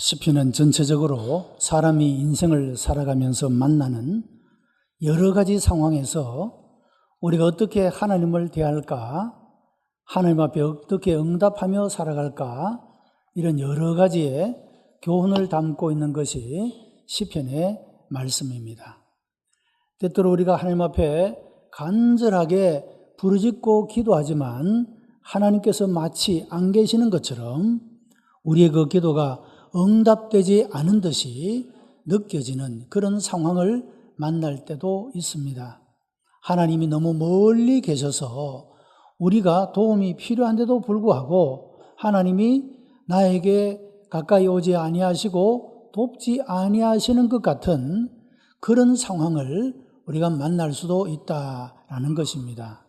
시편은 전체적으로 사람이 인생을 살아가면서 만나는 여러 가지 상황에서 우리가 어떻게 하나님을 대할까, 하나님 앞에 어떻게 응답하며 살아갈까, 이런 여러 가지의 교훈을 담고 있는 것이 시편의 말씀입니다. 때때로 우리가 하나님 앞에 간절하게 부르짖고 기도하지만 하나님께서 마치 안 계시는 것처럼 우리의 그 기도가 응답되지 않은 듯이 느껴지는 그런 상황을 만날 때도 있습니다. 하나님이 너무 멀리 계셔서 우리가 도움이 필요한데도 불구하고 하나님이 나에게 가까이 오지 아니하시고 돕지 아니하시는 것 같은 그런 상황을 우리가 만날 수도 있다라는 것입니다.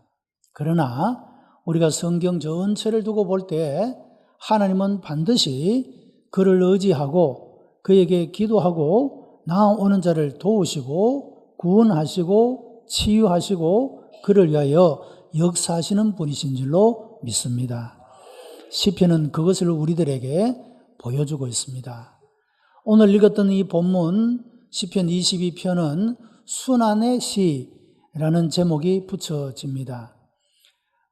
그러나 우리가 성경 전체를 두고 볼 때 하나님은 반드시 그를 의지하고 그에게 기도하고 나아오는 자를 도우시고 구원하시고 치유하시고 그를 위하여 역사하시는 분이신 줄로 믿습니다. 시편은 그것을 우리들에게 보여주고 있습니다. 오늘 읽었던 이 본문 시편 22편은 순환의 시라는 제목이 붙여집니다.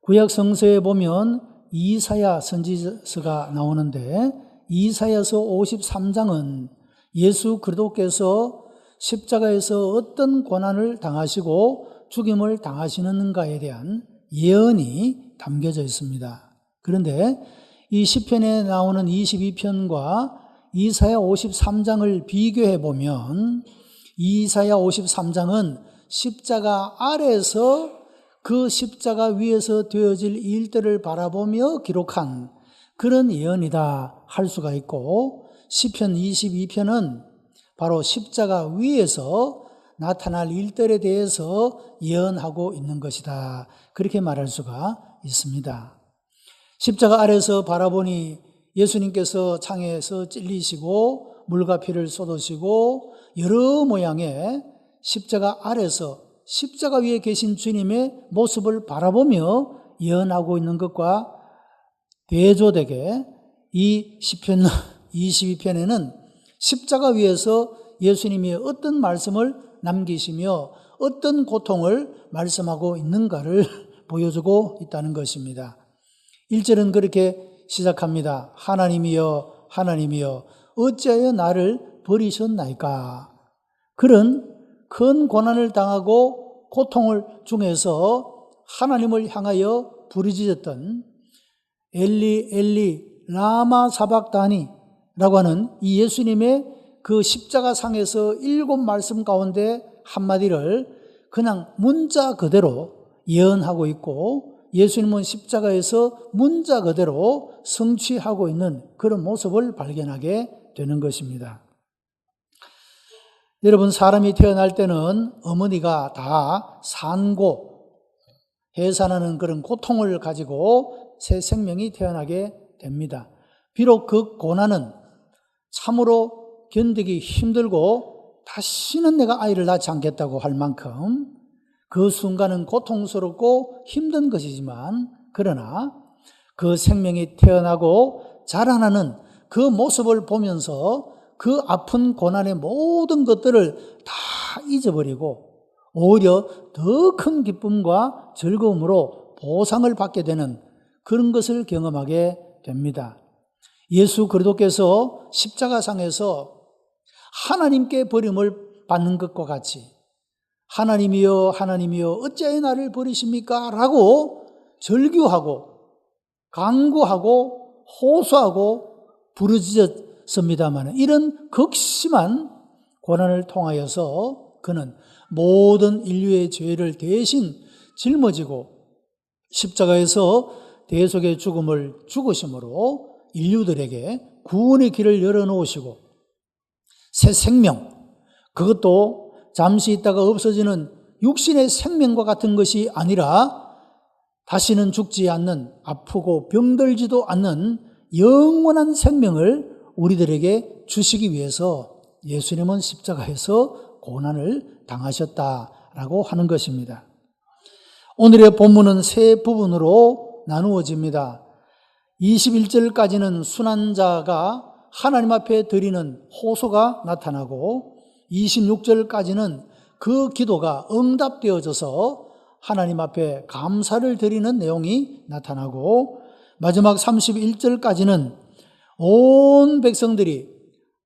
구약 성서에 보면 이사야 선지서가 나오는데 이사야서 53장은 예수 그리스도께서 십자가에서 어떤 고난을 당하시고 죽임을 당하시는가에 대한 예언이 담겨져 있습니다. 그런데 이 시편에 나오는 22편과 이사야 53장을 비교해 보면 이사야 53장은 십자가 아래에서 그 십자가 위에서 되어질 일들을 바라보며 기록한 그런 예언이다 할 수가 있고, 시편 22편은 바로 십자가 위에서 나타날 일들에 대해서 예언하고 있는 것이다, 그렇게 말할 수가 있습니다. 십자가 아래서 바라보니 예수님께서 창에서 찔리시고 물과 피를 쏟으시고 여러 모양의 십자가 아래서 십자가 위에 계신 주님의 모습을 바라보며 예언하고 있는 것과 대조되게 이 시편 22편에는 십자가 위에서 예수님이 어떤 말씀을 남기시며 어떤 고통을 말씀하고 있는가를 보여주고 있다는 것입니다. 1절은 그렇게 시작합니다. 하나님이여 하나님이여 어찌하여 나를 버리셨나이까. 그런 큰 고난을 당하고 고통을 중에서 하나님을 향하여 부르짖었던 엘리 엘리 라마 사박다니 라고 하는 이 예수님의 그 십자가 상에서 7말씀 가운데 한마디를 그냥 문자 그대로 예언하고 있고, 예수님은 십자가에서 문자 그대로 성취하고 있는 그런 모습을 발견하게 되는 것입니다. 여러분, 사람이 태어날 때는 어머니가 다 산고 해산하는 그런 고통을 가지고 새 생명이 태어나게 됩니다. 비록 그 고난은 참으로 견디기 힘들고 다시는 내가 아이를 낳지 않겠다고 할 만큼 그 순간은 고통스럽고 힘든 것이지만, 그러나 그 생명이 태어나고 자라나는 그 모습을 보면서 그 아픈 고난의 모든 것들을 다 잊어버리고 오히려 더 큰 기쁨과 즐거움으로 보상을 받게 되는 그런 것을 경험하게 됩니다. 예수 그리스도께서 십자가상에서 하나님께 버림을 받는 것과 같이 하나님이여 하나님이여 어찌하여 나를 버리십니까? 라고 절규하고 간구하고 호소하고 부르짖었습니다만, 이런 극심한 고난을 통하여서 그는 모든 인류의 죄를 대신 짊어지고 십자가에서 대속의 죽음을 죽으심으로 인류들에게 구원의 길을 열어놓으시고 새 생명, 그것도 잠시 있다가 없어지는 육신의 생명과 같은 것이 아니라 다시는 죽지 않는, 아프고 병들지도 않는 영원한 생명을 우리들에게 주시기 위해서 예수님은 십자가에서 고난을 당하셨다라고 하는 것입니다. 오늘의 본문은 세 부분으로 나누어집니다. 21절까지는 순환자가 하나님 앞에 드리는 호소가 나타나고 26절까지는 그 기도가 응답되어져서 하나님 앞에 감사를 드리는 내용이 나타나고 마지막 31절까지는 온 백성들이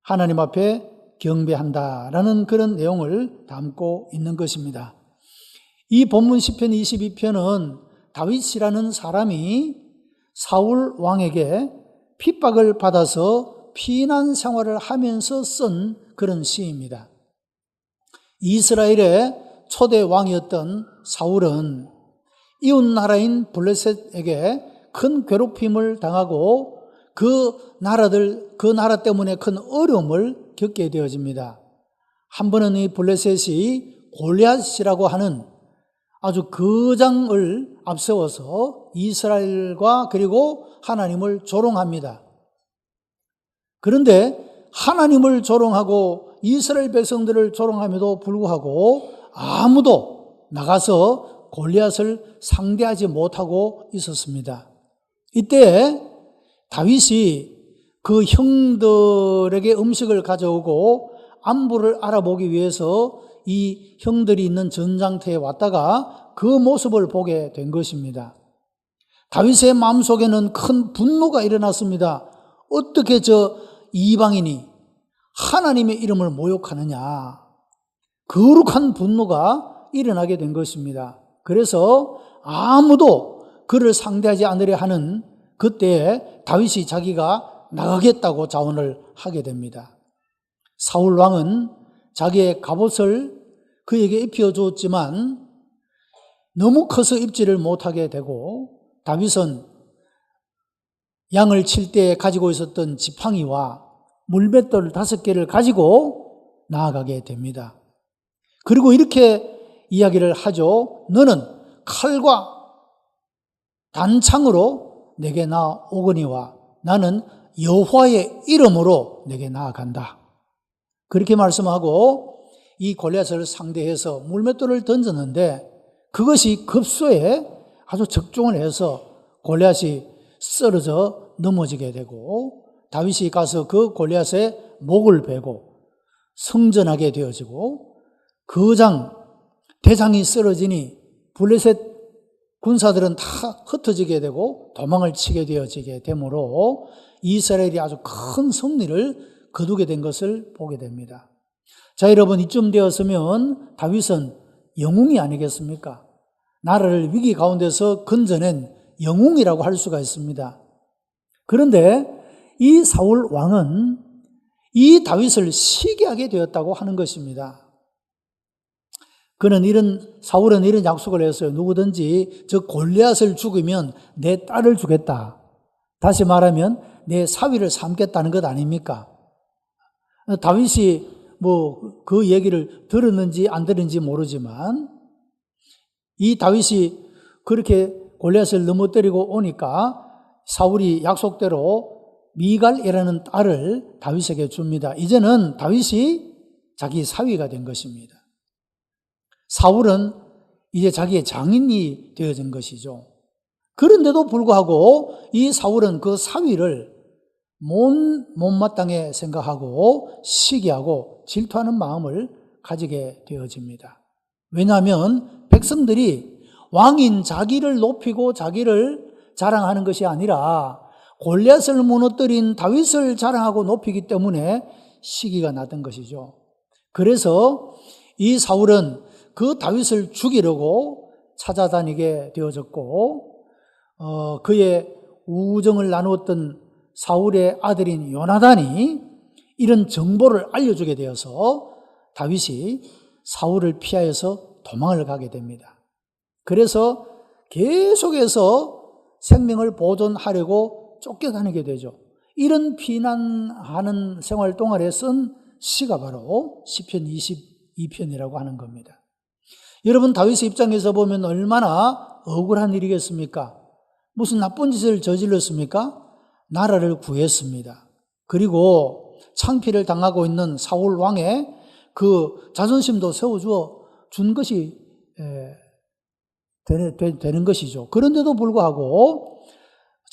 하나님 앞에 경배한다라는 그런 내용을 담고 있는 것입니다. 이 본문 시편 22편은 다윗이라는 사람이 사울 왕에게 핍박을 받아서 피난 생활을 하면서 쓴 그런 시입니다. 이스라엘의 초대 왕이었던 사울은 이웃 나라인 블레셋에게 큰 괴롭힘을 당하고 그 나라 때문에 큰 어려움을 겪게 되어집니다. 한 번은 이 블레셋이 골리앗이라고 하는 아주 거장을 앞세워서 이스라엘과 그리고 하나님을 조롱합니다. 그런데 하나님을 조롱하고 이스라엘 백성들을 조롱함에도 불구하고 아무도 나가서 골리앗을 상대하지 못하고 있었습니다. 이때 다윗이 그 형들에게 음식을 가져오고 안부를 알아보기 위해서 이 형들이 있는 전장터에 왔다가 그 모습을 보게 된 것입니다. 다윗의 마음속에는 큰 분노가 일어났습니다. 어떻게 저 이방인이 하나님의 이름을 모욕하느냐. 거룩한 분노가 일어나게 된 것입니다. 그래서 아무도 그를 상대하지 않으려 하는 그때에 다윗이 자기가 나가겠다고 자원을 하게 됩니다. 사울 왕은 자기의 갑옷을 그에게 입혀주었지만 너무 커서 입지를 못하게 되고 다윗은 양을 칠 때 가지고 있었던 지팡이와 물맷돌 5개를 가지고 나아가게 됩니다. 그리고 이렇게 이야기를 하죠. 너는 칼과 단창으로 내게 나오거니와 나는 여호와의 이름으로 내게 나아간다. 그렇게 말씀하고 이 골리앗을 상대해서 물맷돌을 던졌는데 그것이 급소에 아주 적중을 해서 골리앗이 쓰러져 넘어지게 되고 다윗이 가서 그 골리앗의 목을 베고 성전하게 되어지고 대장이 쓰러지니 블레셋 군사들은 다 흩어지게 되고 도망을 치게 되어지게 되므로 이스라엘이 아주 큰 승리를 거두게 된 것을 보게 됩니다. 자, 여러분, 이쯤 되었으면 다윗은 영웅이 아니겠습니까? 나라를 위기 가운데서 건져낸 영웅이라고 할 수가 있습니다. 그런데 이 사울 왕은 이 다윗을 시기하게 되었다고 하는 것입니다. 사울은 이런 약속을 했어요. 누구든지 저 골리앗을 죽이면 내 딸을 주겠다. 다시 말하면 내 사위를 삼겠다는 것 아닙니까? 다윗이 그 얘기를 들었는지 안 들었는지 모르지만 이 다윗이 그렇게 골리앗을 넘어뜨리고 오니까 사울이 약속대로 미갈이라는 딸을 다윗에게 줍니다. 이제는 다윗이 자기 사위가 된 것입니다. 사울은 이제 자기의 장인이 되어진 것이죠. 그런데도 불구하고 이 사울은 그 사위를 못마땅해 생각하고 시기하고 질투하는 마음을 가지게 되어집니다. 왜냐하면 백성들이 왕인 자기를 높이고 자기를 자랑하는 것이 아니라 골리앗을 무너뜨린 다윗을 자랑하고 높이기 때문에 시기가 났던 것이죠. 그래서 이 사울은 그 다윗을 죽이려고 찾아다니게 되어졌고 그의 우정을 나누었던 사울의 아들인 요나단이 이런 정보를 알려주게 되어서 다윗이 사울을 피하여서 도망을 가게 됩니다. 그래서 계속해서 생명을 보존하려고 쫓겨다니게 되죠. 이런 피난하는 생활 동안에 쓴 시가 바로 시편 22편이라고 하는 겁니다. 여러분, 다윗의 입장에서 보면 얼마나 억울한 일이겠습니까? 무슨 나쁜 짓을 저질렀습니까? 나라를 구했습니다. 그리고 창피를 당하고 있는 사울 왕의 그 자존심도 세워주어 준 것이 되는 것이죠. 그런데도 불구하고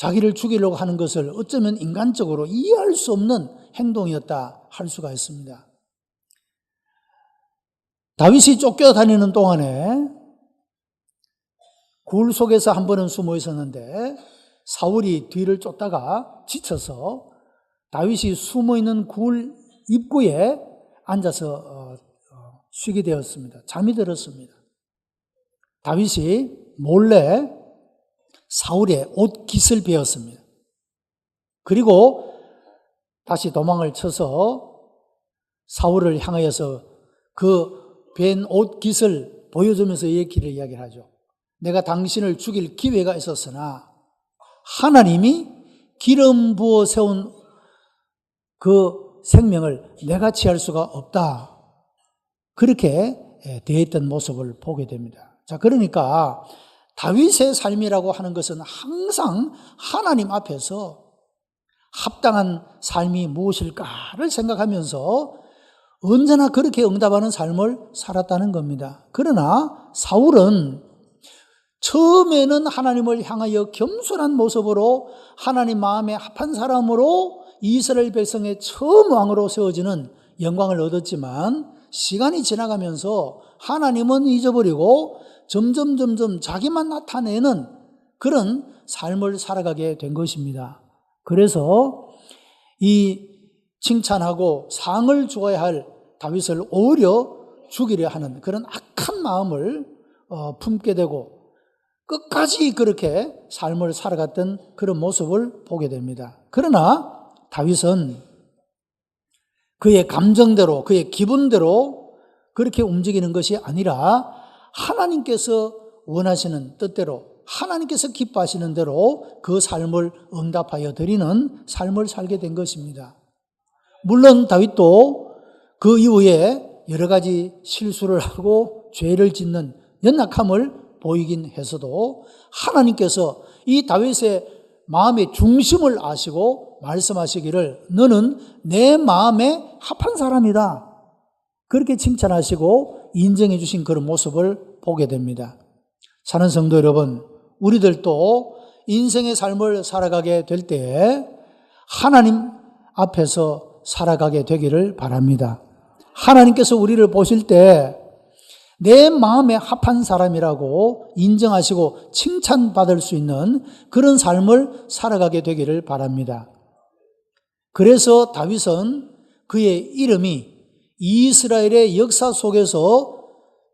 자기를 죽이려고 하는 것을 어쩌면 인간적으로 이해할 수 없는 행동이었다 할 수가 있습니다. 다윗이 쫓겨다니는 동안에 굴 속에서 한 번은 숨어 있었는데 사울이 뒤를 쫓다가 지쳐서 다윗이 숨어 있는 굴 입구에 앉아서 쉬게 되었습니다. 잠이 들었습니다. 다윗이 몰래 사울의 옷깃을 베었습니다. 그리고 다시 도망을 쳐서 사울을 향하여서 그 벤 옷깃을 보여주면서 얘기를 이야기하죠. 내가 당신을 죽일 기회가 있었으나 하나님이 기름 부어 세운 그 생명을 내가 취할 수가 없다. 그렇게 대했던 모습을 보게 됩니다. 자, 그러니까 다윗의 삶이라고 하는 것은 항상 하나님 앞에서 합당한 삶이 무엇일까를 생각하면서 언제나 그렇게 응답하는 삶을 살았다는 겁니다. 그러나 사울은 처음에는 하나님을 향하여 겸손한 모습으로 하나님 마음에 합한 사람으로 이스라엘 백성의 처음 왕으로 세워지는 영광을 얻었지만 시간이 지나가면서 하나님은 잊어버리고 점점 자기만 나타내는 그런 삶을 살아가게 된 것입니다. 그래서 이 칭찬하고 상을 주어야 할 다윗을 오히려 죽이려 하는 그런 악한 마음을 품게 되고 끝까지 그렇게 삶을 살아갔던 그런 모습을 보게 됩니다. 그러나 다윗은 그의 감정대로, 그의 기분대로 그렇게 움직이는 것이 아니라 하나님께서 원하시는 뜻대로, 하나님께서 기뻐하시는 대로 그 삶을 응답하여 드리는 삶을 살게 된 것입니다. 물론 다윗도 그 이후에 여러 가지 실수를 하고 죄를 짓는 연약함을 보이긴 해서도 하나님께서 이 다윗의 마음의 중심을 아시고 말씀하시기를 너는 내 마음에 합한 사람이다. 그렇게 칭찬하시고 인정해 주신 그런 모습을 보게 됩니다. 사는 성도 여러분, 우리들도 인생의 삶을 살아가게 될 때에 하나님 앞에서 살아가게 되기를 바랍니다. 하나님께서 우리를 보실 때 내 마음에 합한 사람이라고 인정하시고 칭찬받을 수 있는 그런 삶을 살아가게 되기를 바랍니다. 그래서 다윗은 그의 이름이 이스라엘의 역사 속에서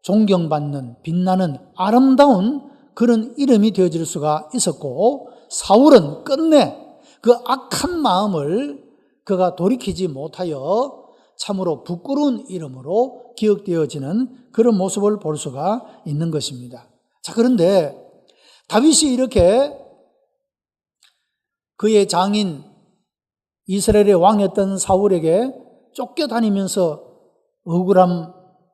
존경받는 빛나는 아름다운 그런 이름이 되어질 수가 있었고 사울은 끝내 그 악한 마음을 그가 돌이키지 못하여 참으로 부끄러운 이름으로 기억되어지는 그런 모습을 볼 수가 있는 것입니다. 자, 그런데 다윗이 이렇게 그의 장인 이스라엘의 왕이었던 사울에게 쫓겨다니면서 억울한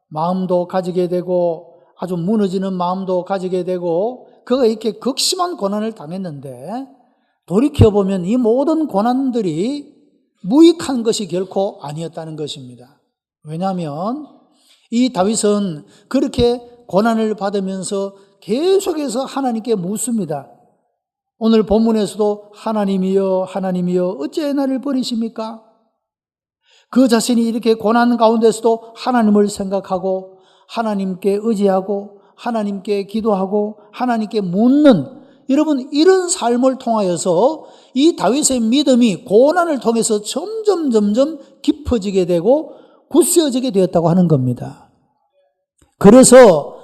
마음도 가지게 되고 아주 무너지는 마음도 가지게 되고 그가 이렇게 극심한 고난을 당했는데 돌이켜보면 이 모든 고난들이 무익한 것이 결코 아니었다는 것입니다. 왜냐하면 이 다윗은 그렇게 고난을 받으면서 계속해서 하나님께 묻습니다. 오늘 본문에서도 하나님이여 하나님이여 어찌 나를 버리십니까? 그 자신이 이렇게 고난 가운데서도 하나님을 생각하고 하나님께 의지하고 하나님께 기도하고 하나님께 묻는 여러분 이런 삶을 통하여서 이 다윗의 믿음이 고난을 통해서 점점 깊어지게 되고 굳세어지게 되었다고 하는 겁니다. 그래서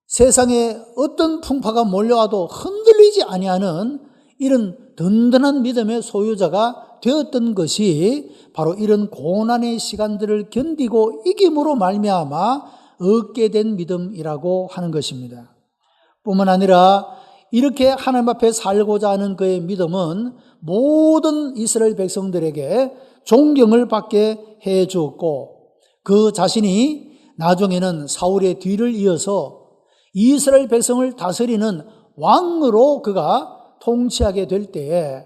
세상에 어떤 풍파가 몰려와도 흔들리지 아니하는 이런 든든한 믿음의 소유자가 되었던 것이 바로 이런 고난의 시간들을 견디고 이김으로 말미암아 얻게 된 믿음이라고 하는 것입니다. 뿐만 아니라 이렇게 하나님 앞에 살고자 하는 그의 믿음은 모든 이스라엘 백성들에게 존경을 받게 해 주었고 그 자신이 나중에는 사울의 뒤를 이어서 이스라엘 백성을 다스리는 왕으로 그가 통치하게 될 때에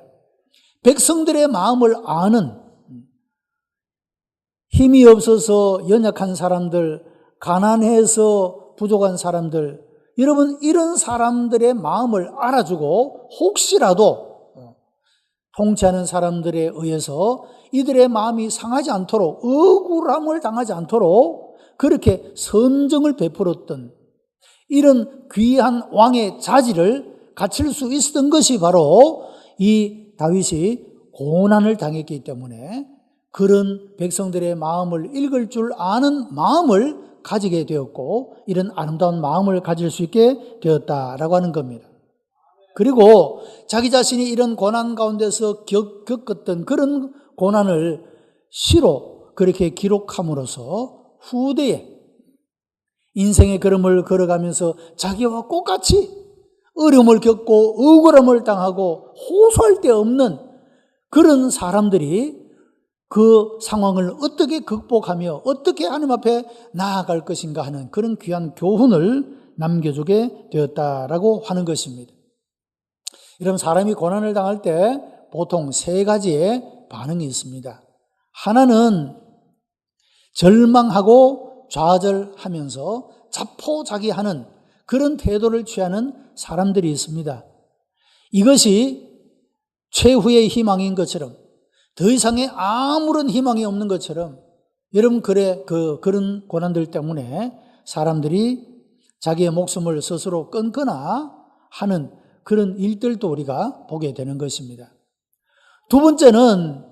백성들의 마음을 아는 힘이 없어서 연약한 사람들, 가난해서 부족한 사람들 여러분, 이런 사람들의 마음을 알아주고 혹시라도 통치하는 사람들에 의해서 이들의 마음이 상하지 않도록, 억울함을 당하지 않도록 그렇게 선정을 베풀었던 이런 귀한 왕의 자질을 갖출 수 있었던 것이 바로 이 다윗이 고난을 당했기 때문에 그런 백성들의 마음을 읽을 줄 아는 마음을 가지게 되었고, 이런 아름다운 마음을 가질 수 있게 되었다라고 하는 겁니다. 그리고 자기 자신이 이런 고난 가운데서 겪었던 그런 고난을 시로 그렇게 기록함으로써 후대에 인생의 걸음을 걸어가면서 자기와 똑같이 어려움을 겪고 억울함을 당하고 호소할 데 없는 그런 사람들이 그 상황을 어떻게 극복하며 어떻게 하나님 앞에 나아갈 것인가 하는 그런 귀한 교훈을 남겨주게 되었다라고 하는 것입니다. 이런 사람이 고난을 당할 때 보통 세 가지의 반응이 있습니다. 하나는 절망하고 좌절하면서 자포자기하는 그런 태도를 취하는 사람들이 있습니다. 이것이 최후의 희망인 것처럼, 더 이상의 아무런 희망이 없는 것처럼, 여러분, 그런 고난들 때문에 사람들이 자기의 목숨을 스스로 끊거나 하는 그런 일들도 우리가 보게 되는 것입니다. 두 번째는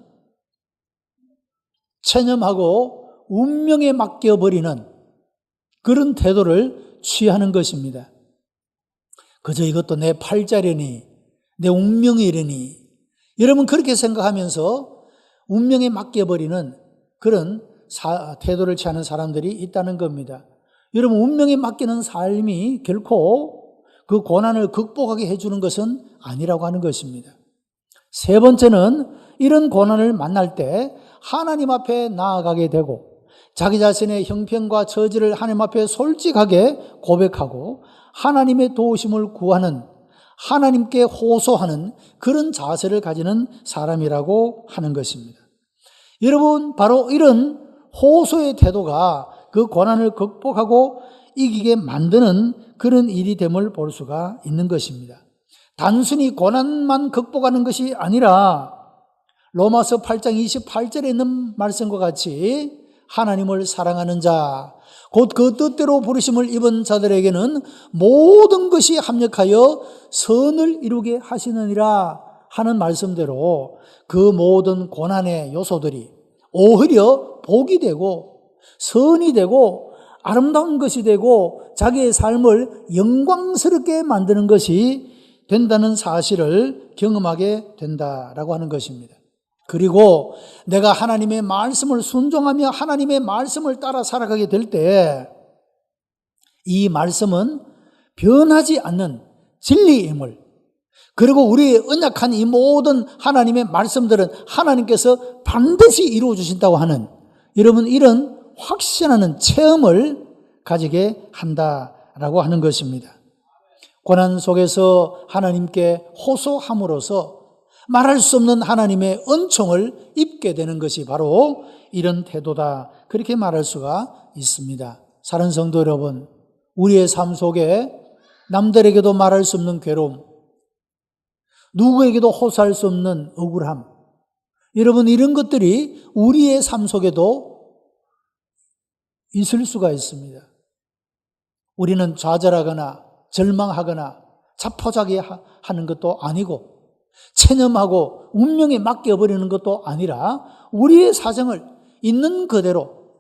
체념하고 운명에 맡겨버리는 그런 태도를 취하는 것입니다. 그저 이것도 내 팔자려니, 내 운명이려니, 여러분 그렇게 생각하면서 운명에 맡겨버리는 그런 태도를 취하는 사람들이 있다는 겁니다. 여러분, 운명에 맡기는 삶이 결코 그 고난을 극복하게 해주는 것은 아니라고 하는 것입니다. 세 번째는 이런 고난을 만날 때 하나님 앞에 나아가게 되고 자기 자신의 형편과 처지를 하나님 앞에 솔직하게 고백하고 하나님의 도우심을 구하는, 하나님께 호소하는 그런 자세를 가지는 사람이라고 하는 것입니다. 여러분, 바로 이런 호소의 태도가 그 고난을 극복하고 이기게 만드는 그런 일이 됨을 볼 수가 있는 것입니다. 단순히 고난만 극복하는 것이 아니라 로마서 8장 28절에 있는 말씀과 같이 하나님을 사랑하는 자, 곧 그 뜻대로 부르심을 입은 자들에게는 모든 것이 합력하여 선을 이루게 하시느니라 하는 말씀대로 그 모든 고난의 요소들이 오히려 복이 되고 선이 되고 아름다운 것이 되고 자기의 삶을 영광스럽게 만드는 것이 된다는 사실을 경험하게 된다라고 하는 것입니다. 그리고 내가 하나님의 말씀을 순종하며 하나님의 말씀을 따라 살아가게 될 때 이 말씀은 변하지 않는 진리임을, 그리고 우리의 언약한 이 모든 하나님의 말씀들은 하나님께서 반드시 이루어 주신다고 하는, 여러분, 이런 확신하는 체험을 가지게 한다라고 하는 것입니다. 고난 속에서 하나님께 호소함으로써 말할 수 없는 하나님의 은총을 입게 되는 것이 바로 이런 태도다, 그렇게 말할 수가 있습니다. 사랑하는 성도 여러분, 우리의 삶 속에 남들에게도 말할 수 없는 괴로움, 누구에게도 호소할 수 없는 억울함, 여러분, 이런 것들이 우리의 삶 속에도 있을 수가 있습니다. 우리는 좌절하거나 절망하거나 자포자기하는 것도 아니고 체념하고 운명에 맡겨버리는 것도 아니라 우리의 사정을 있는 그대로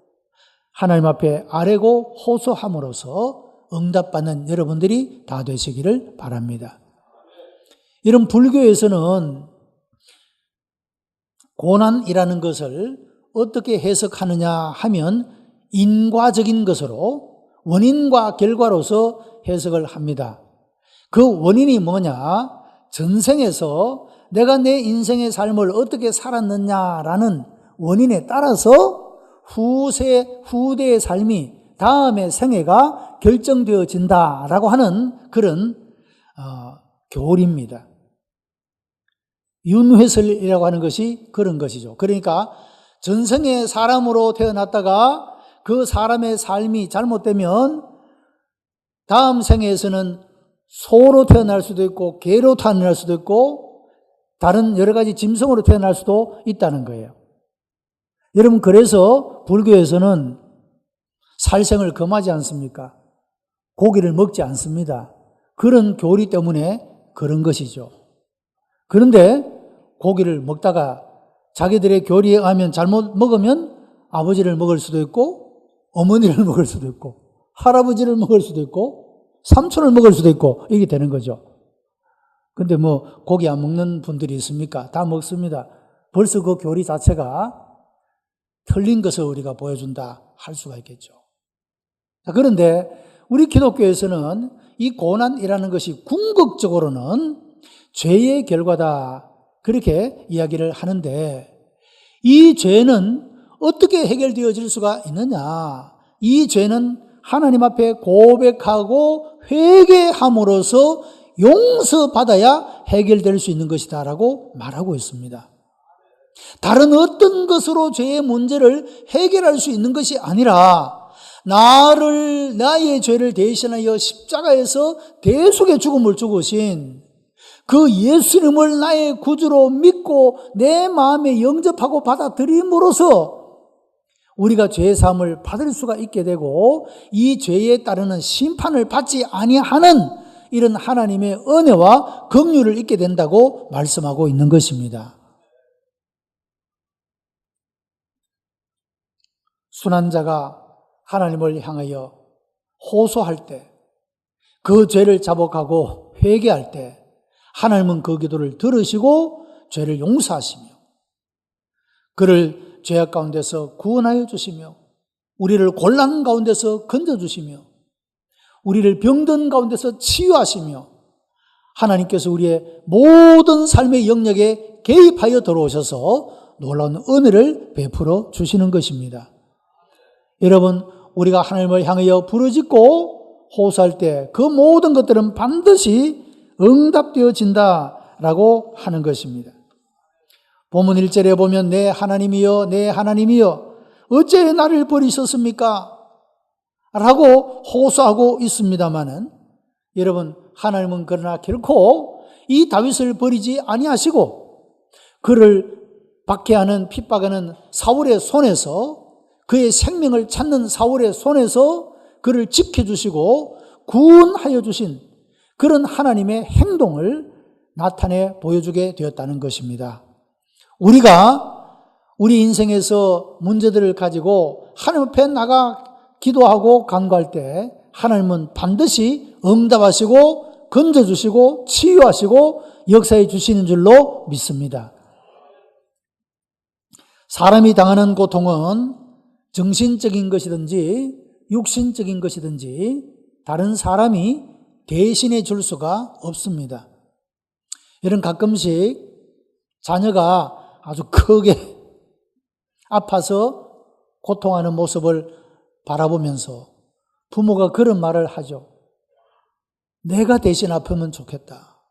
하나님 앞에 아뢰고 호소함으로써 응답받는 여러분들이 다 되시기를 바랍니다. 이런 불교에서는 고난이라는 것을 어떻게 해석하느냐 하면 인과적인 것으로 원인과 결과로서 해석을 합니다. 그 원인이 뭐냐? 전생에서 내가 내 인생의 삶을 어떻게 살았느냐라는 원인에 따라서 후대의 삶이 다음의 생애가 결정되어진다라고 하는 그런 교리입니다. 윤회설이라고 하는 것이 그런 것이죠. 그러니까 전생에 사람으로 태어났다가 그 사람의 삶이 잘못되면 다음 생애에서는 소로 태어날 수도 있고 개로 태어날 수도 있고 다른 여러 가지 짐승으로 태어날 수도 있다는 거예요. 여러분, 그래서 불교에서는 살생을 금하지 않습니까? 고기를 먹지 않습니다. 그런 교리 때문에 그런 것이죠. 그런데 고기를 먹다가 자기들의 교리에 의하면 잘못 먹으면 아버지를 먹을 수도 있고 어머니를 먹을 수도 있고 할아버지를 먹을 수도 있고 삼촌을 먹을 수도 있고 이게 되는 거죠. 근데 뭐 고기 안 먹는 분들이 있습니까? 다 먹습니다. 벌써 그 교리 자체가 틀린 것을 우리가 보여준다 할 수가 있겠죠. 자, 그런데 우리 기독교에서는 이 고난이라는 것이 궁극적으로는 죄의 결과다 그렇게 이야기를 하는데 이 죄는 어떻게 해결되어질 수가 있느냐? 이 죄는 하나님 앞에 고백하고 회개함으로써 용서받아야 해결될 수 있는 것이다 라고 말하고 있습니다. 다른 어떤 것으로 죄의 문제를 해결할 수 있는 것이 아니라 나의 죄를 대신하여 십자가에서 대속의 죽음을 죽으신 그 예수님을 나의 구주로 믿고 내 마음에 영접하고 받아들임으로써 우리가 죄의 사함을 받을 수가 있게 되고 이 죄에 따르는 심판을 받지 아니하는 이런 하나님의 은혜와 긍휼을 잊게 된다고 말씀하고 있는 것입니다. 순한 자가 하나님을 향하여 호소할 때, 그 죄를 자복하고 회개할 때 하나님은 그 기도를 들으시고 죄를 용서하시며 그를 죄악 가운데서 구원하여 주시며 우리를 곤란 가운데서 건져주시며 우리를 병든 가운데서 치유하시며 하나님께서 우리의 모든 삶의 영역에 개입하여 들어오셔서 놀라운 은혜를 베풀어 주시는 것입니다. 여러분, 우리가 하나님을 향하여 부르짖고 호소할 때 그 모든 것들은 반드시 응답되어진다라고 하는 것입니다. 본문 1절에 보면 내 하나님이여 내 하나님이여 어째 나를 버리셨습니까? 라고 호소하고 있습니다마는 여러분, 하나님은 그러나 결코 이 다윗을 버리지 아니하시고 그를 박해하는 핍박하는 사울의 손에서 그의 생명을 찾는 사울의 손에서 그를 지켜주시고 구원하여 주신 그런 하나님의 행동을 나타내 보여주게 되었다는 것입니다. 우리가 우리 인생에서 문제들을 가지고 하나님 앞에 나가 기도하고 간구할 때 하나님은 반드시 응답하시고 건져주시고 치유하시고 역사해 주시는 줄로 믿습니다. 사람이 당하는 고통은 정신적인 것이든지 육신적인 것이든지 다른 사람이 대신해 줄 수가 없습니다. 이런 가끔씩 자녀가 아주 크게 아파서 고통하는 모습을 바라보면서 부모가 그런 말을 하죠. 내가 대신 아프면 좋겠다.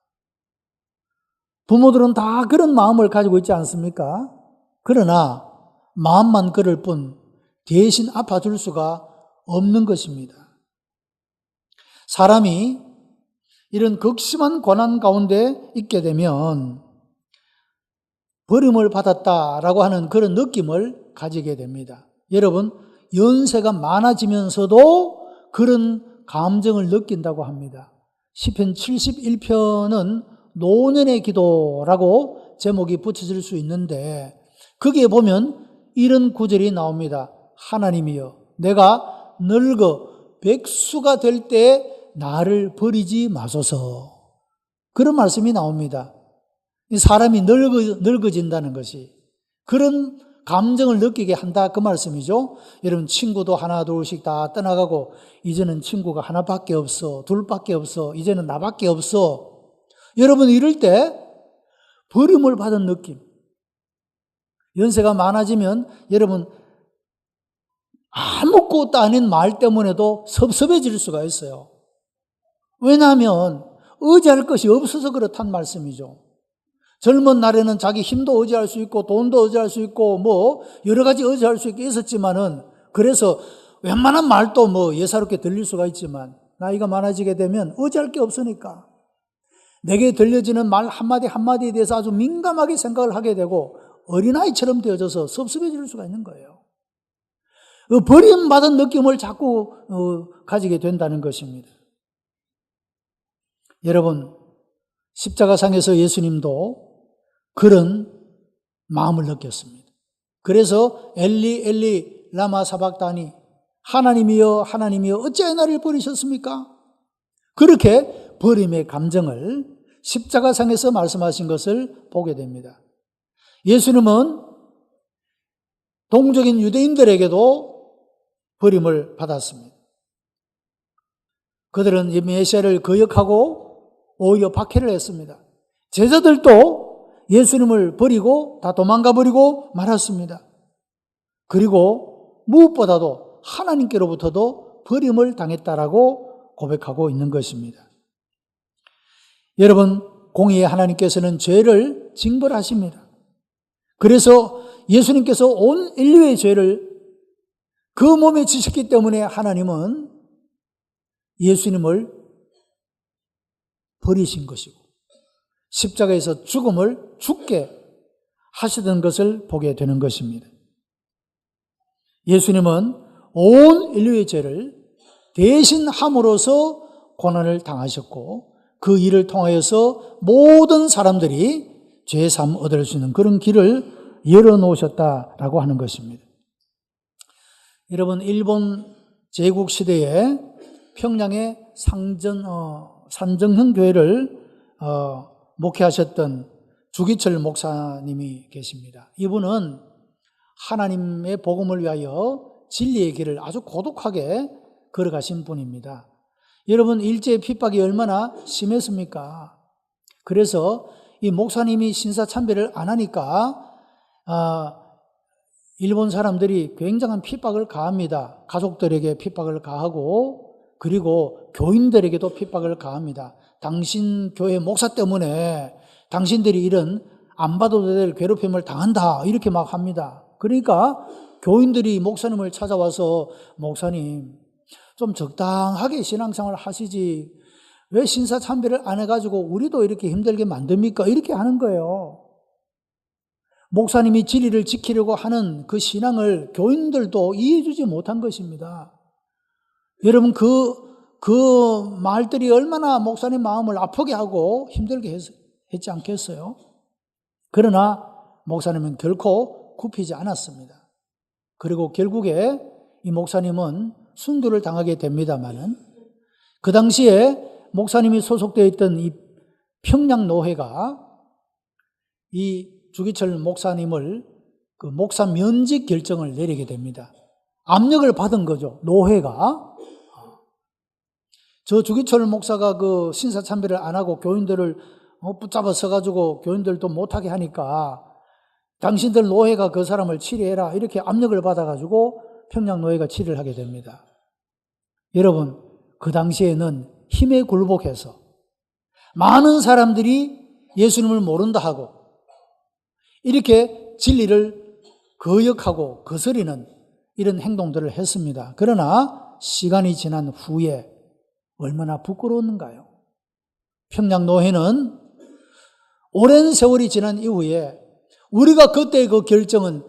부모들은 다 그런 마음을 가지고 있지 않습니까? 그러나 마음만 그럴 뿐 대신 아파줄 수가 없는 것입니다. 사람이 이런 극심한 고난 가운데 있게 되면 버림을 받았다라고 하는 그런 느낌을 가지게 됩니다. 여러분, 연세가 많아지면서도 그런 감정을 느낀다고 합니다. 시편 71편은 노년의 기도라고 제목이 붙여질 수 있는데 거기에 보면 이런 구절이 나옵니다. 하나님이여 내가 늙어 백수가 될 때 나를 버리지 마소서. 그런 말씀이 나옵니다. 사람이 늙어진다는 것이 그런 감정을 느끼게 한다 그 말씀이죠. 여러분, 친구도 하나 둘씩 다 떠나가고 이제는 친구가 하나밖에 없어, 둘밖에 없어, 이제는 나밖에 없어. 여러분, 이럴 때 버림을 받은 느낌. 연세가 많아지면 여러분 아무것도 아닌 말 때문에도 섭섭해질 수가 있어요. 왜냐하면 의지할 것이 없어서 그렇단 말씀이죠. 젊은 날에는 자기 힘도 의지할 수 있고 돈도 의지할 수 있고 뭐 여러 가지 의지할 수 있게 있었지만은 그래서 웬만한 말도 뭐 예사롭게 들릴 수가 있지만 나이가 많아지게 되면 어찌할 게 없으니까 내게 들려지는 말 한마디 한마디에 대해서 아주 민감하게 생각을 하게 되고 어린아이처럼 되어져서 섭섭해질 수가 있는 거예요. 버림받은 느낌을 자꾸 가지게 된다는 것입니다. 여러분, 십자가상에서 예수님도 그런 마음을 느꼈습니다. 그래서 엘리 엘리 라마 사박다니, 하나님이여 하나님이여 어찌하여 나를 버리셨습니까? 그렇게 버림의 감정을 십자가상에서 말씀하신 것을 보게 됩니다. 예수님은 동적인 유대인들에게도 버림을 받았습니다. 그들은 메시아를 거역하고 오히려 박해를 했습니다. 제자들도 예수님을 버리고 다 도망가 버리고 말았습니다. 그리고 무엇보다도 하나님께로부터도 버림을 당했다라고 고백하고 있는 것입니다. 여러분, 공의의 하나님께서는 죄를 징벌하십니다. 그래서 예수님께서 온 인류의 죄를 그 몸에 지셨기 때문에 하나님은 예수님을 버리신 것이고 십자가에서 죽음을 죽게 하시던 것을 보게 되는 것입니다. 예수님은 온 인류의 죄를 대신 함으로써 고난을 당하셨고 그 일을 통하여서 모든 사람들이 죄사함 얻을 수 있는 그런 길을 열어놓으셨다라고 하는 것입니다. 여러분, 일본 제국 시대에 평양의 산정형 교회를 목회하셨던 주기철 목사님이 계십니다. 이분은 하나님의 복음을 위하여 진리의 길을 아주 고독하게 걸어가신 분입니다. 여러분, 일제의 핍박이 얼마나 심했습니까? 그래서 이 목사님이 신사참배를 안 하니까 일본 사람들이 굉장한 핍박을 가합니다. 가족들에게 핍박을 가하고 그리고 교인들에게도 핍박을 가합니다. 당신 교회 목사 때문에 당신들이 이런 안 받아도 될 괴롭힘을 당한다 이렇게 막 합니다. 그러니까 교인들이 목사님을 찾아와서 목사님 좀 적당하게 신앙생활을 하시지 왜 신사참배를 안 해가지고 우리도 이렇게 힘들게 만듭니까? 이렇게 하는 거예요. 목사님이 진리를 지키려고 하는 그 신앙을 교인들도 이해해주지 못한 것입니다. 여러분, 그 말들이 얼마나 목사님 마음을 아프게 하고 힘들게 했지 않겠어요? 그러나 목사님은 결코 굽히지 않았습니다. 그리고 결국에 이 목사님은 순교를 당하게 됩니다만은 그 당시에 목사님이 소속되어 있던 이 평양노회가 이 주기철 목사님을 그 목사 면직 결정을 내리게 됩니다. 압력을 받은 거죠, 노회가. 저 주기철 목사가 그 신사참배를 안 하고 교인들을 붙잡아 서가지고 교인들도 못하게 하니까 당신들 노회가 그 사람을 치리해라 이렇게 압력을 받아가지고 평양노회가 치리를 하게 됩니다. 여러분, 그 당시에는 힘에 굴복해서 많은 사람들이 예수님을 모른다 하고 이렇게 진리를 거역하고 거스리는 이런 행동들을 했습니다. 그러나 시간이 지난 후에 얼마나 부끄러웠는가요? 평양노회는 오랜 세월이 지난 이후에 우리가 그때의 그 결정은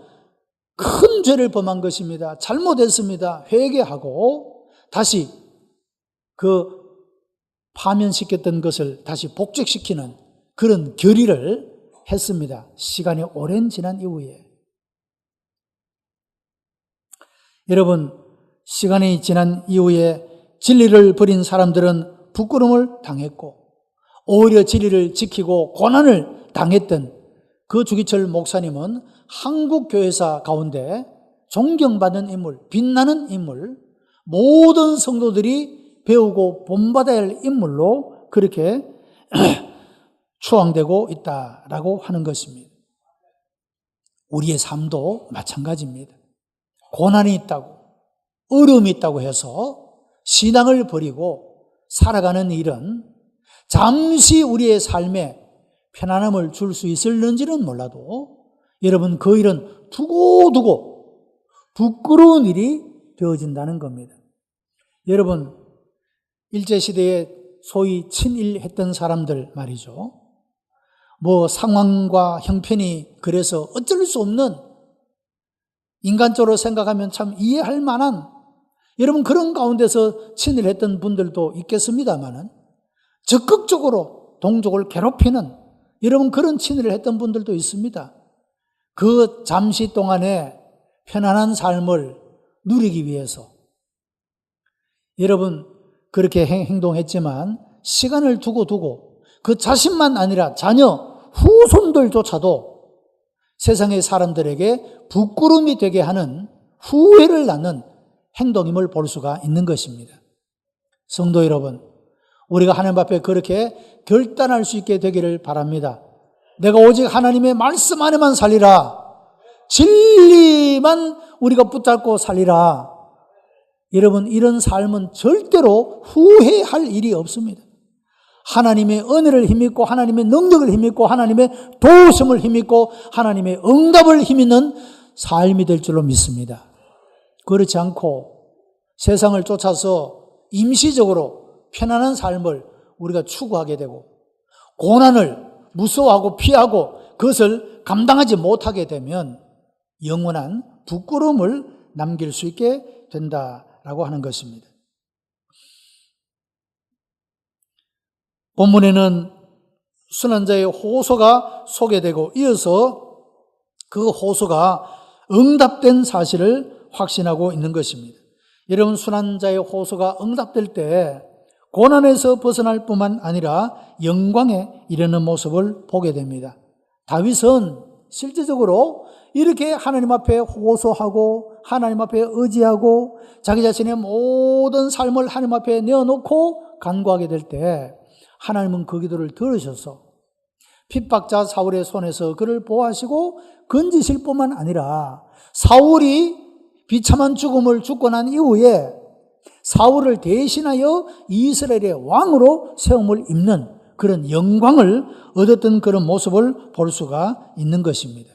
큰 죄를 범한 것입니다. 잘못했습니다. 회개하고 다시 그 파면시켰던 것을 다시 복직시키는 그런 결의를 했습니다. 시간이 오랜 지난 이후에. 여러분, 시간이 지난 이후에 진리를 버린 사람들은 부끄러움을 당했고 오히려 진리를 지키고 고난을 당했던 그 주기철 목사님은 한국 교회사 가운데 존경받는 인물, 빛나는 인물, 모든 성도들이 배우고 본받아야 할 인물로 그렇게 추앙되고 있다라고 하는 것입니다. 우리의 삶도 마찬가지입니다. 고난이 있다고, 어려움이 있다고 해서 신앙을 버리고 살아가는 일은 잠시 우리의 삶에 편안함을 줄 수 있을는지는 몰라도 여러분, 그 일은 두고두고 부끄러운 일이 되어진다는 겁니다. 여러분, 일제시대에 소위 친일했던 사람들 말이죠. 뭐 상황과 형편이 그래서 어쩔 수 없는, 인간적으로 생각하면 참 이해할 만한, 여러분 그런 가운데서 친일했던 분들도 있겠습니다마는 적극적으로 동족을 괴롭히는, 여러분 그런 친일을 했던 분들도 있습니다. 그 잠시 동안에 편안한 삶을 누리기 위해서 여러분 그렇게 행동했지만 시간을 두고 그 자신만 아니라 자녀, 후손들조차도 세상의 사람들에게 부끄러움이 되게 하는, 후회를 낳는 행동임을 볼 수가 있는 것입니다. 성도 여러분, 우리가 하나님 앞에 그렇게 결단할 수 있게 되기를 바랍니다. 내가 오직 하나님의 말씀 안에만 살리라, 진리만 우리가 붙잡고 살리라. 여러분, 이런 삶은 절대로 후회할 일이 없습니다. 하나님의 은혜를 힘입고 하나님의 능력을 힘입고 하나님의 도우심을 힘입고 하나님의 응답을 힘입는 삶이 될 줄로 믿습니다. 그렇지 않고 세상을 쫓아서 임시적으로 편안한 삶을 우리가 추구하게 되고 고난을 무서워하고 피하고 그것을 감당하지 못하게 되면 영원한 부끄러움을 남길 수 있게 된다라고 하는 것입니다. 본문에는 순환자의 호소가 소개되고 이어서 그 호소가 응답된 사실을 확신하고 있는 것입니다. 여러분, 순환자의 호소가 응답될 때 고난에서 벗어날 뿐만 아니라 영광에 이르는 모습을 보게 됩니다. 다윗은 실제적으로 이렇게 하나님 앞에 호소하고 하나님 앞에 의지하고 자기 자신의 모든 삶을 하나님 앞에 내어놓고 간구하게 될 때 하나님은 그 기도를 들으셔서 핍박자 사울의 손에서 그를 보호하시고 건지실 뿐만 아니라 사울이 비참한 죽음을 죽고 난 이후에 사울을 대신하여 이스라엘의 왕으로 세움을 입는 그런 영광을 얻었던 그런 모습을 볼 수가 있는 것입니다.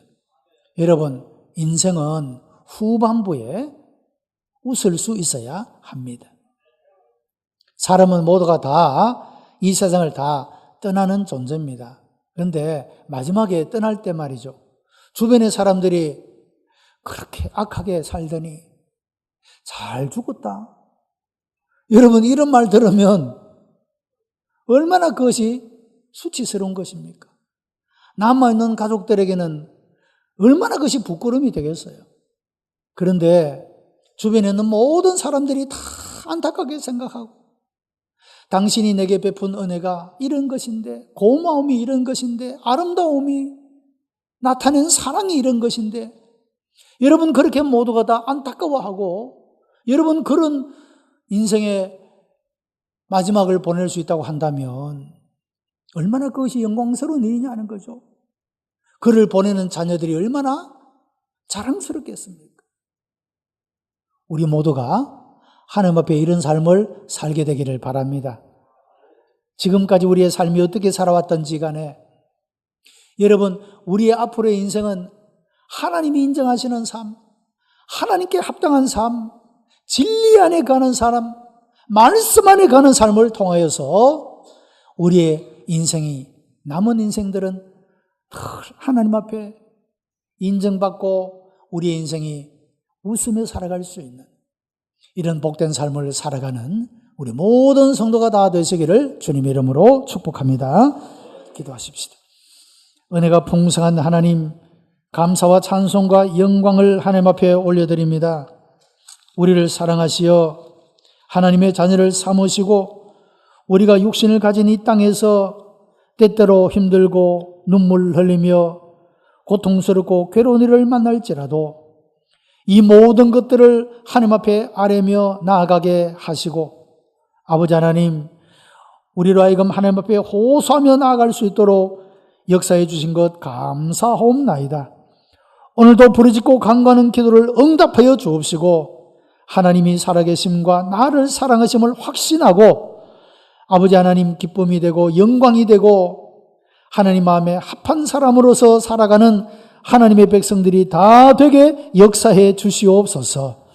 여러분, 인생은 후반부에 웃을 수 있어야 합니다. 사람은 모두가 다 이 세상을 다 떠나는 존재입니다. 그런데 마지막에 떠날 때 말이죠, 주변의 사람들이 그렇게 악하게 살더니 잘 죽었다. 여러분, 이런 말 들으면 얼마나 그것이 수치스러운 것입니까? 남아있는 가족들에게는 얼마나 그것이 부끄러움이 되겠어요. 그런데 주변에 있는 모든 사람들이 다 안타깝게 생각하고 당신이 내게 베푼 은혜가 이런 것인데, 고마움이 이런 것인데, 아름다움이 나타낸 사랑이 이런 것인데, 여러분 그렇게 모두가 다 안타까워하고 여러분 그런 인생의 마지막을 보낼 수 있다고 한다면 얼마나 그것이 영광스러운 일이냐는 거죠. 그를 보내는 자녀들이 얼마나 자랑스럽겠습니까? 우리 모두가 하나님 앞에 이런 삶을 살게 되기를 바랍니다. 지금까지 우리의 삶이 어떻게 살아왔던지 간에 여러분, 우리의 앞으로의 인생은 하나님이 인정하시는 삶, 하나님께 합당한 삶, 진리 안에 가는 사람, 말씀 안에 가는 삶을 통하여서 우리의 인생이, 남은 인생들은 하나님 앞에 인정받고 우리의 인생이 웃으며 살아갈 수 있는 이런 복된 삶을 살아가는 우리 모든 성도가 다 되시기를 주님의 이름으로 축복합니다. 기도하십시다. 은혜가 풍성한 하나님, 감사와 찬송과 영광을 하나님 앞에 올려드립니다. 우리를 사랑하시어 하나님의 자녀를 삼으시고 우리가 육신을 가진 이 땅에서 때때로 힘들고 눈물 흘리며 고통스럽고 괴로운 일을 만날지라도 이 모든 것들을 하나님 앞에 아뢰며 나아가게 하시고 아버지 하나님, 우리로 하여금 하나님 앞에 호소하며 나아갈 수 있도록 역사해 주신 것 감사하옵나이다. 오늘도 부르짖고 간구하는 기도를 응답하여 주옵시고 하나님이 살아계심과 나를 사랑하심을 확신하고 아버지 하나님 기쁨이 되고 영광이 되고 하나님 마음에 합한 사람으로서 살아가는 하나님의 백성들이 다 되게 역사해 주시옵소서.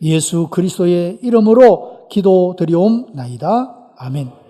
예수 그리스도의 이름으로 기도드리옵나이다. 아멘.